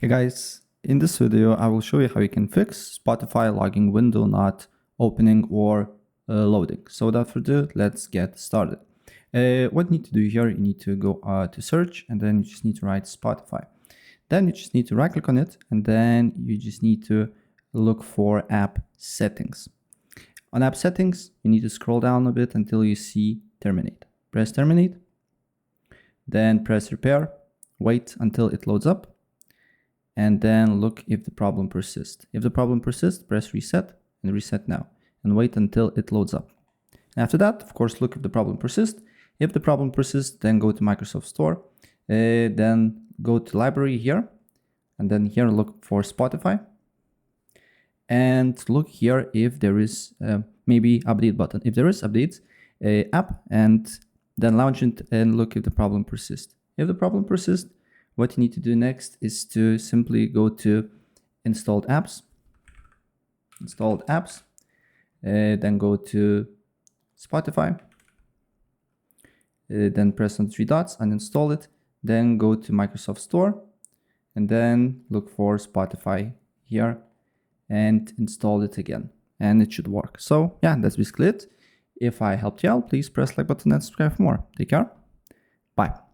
Hey guys, in this video I will show you how you can fix Spotify logging window not opening or loading. So without further ado, let's get started. What you need to do here, you need to go to search and then you just need to write Spotify. Then you just need to right click on it and then you just need to look for app settings. On app settings, you need to scroll down a bit until you see terminate. Press terminate, then press repair, wait until it loads up, and then look if the problem persists. If the problem persists, press reset and reset now and wait until it loads up. After that, of course, look if the problem persists. If the problem persists, then go to Microsoft Store, then go to library here, and then here look for Spotify. And look here if there is maybe update button. If there is updates, app, and then launch it and look if the problem persists. If the problem persists, what you need to do next is to simply go to installed apps, then go to Spotify, then press on the three dots and install it, then go to Microsoft Store and then look for Spotify here and install it again, and it should work. So yeah, that's basically it. If I helped you out, please press like button and subscribe for more. Take care. Bye.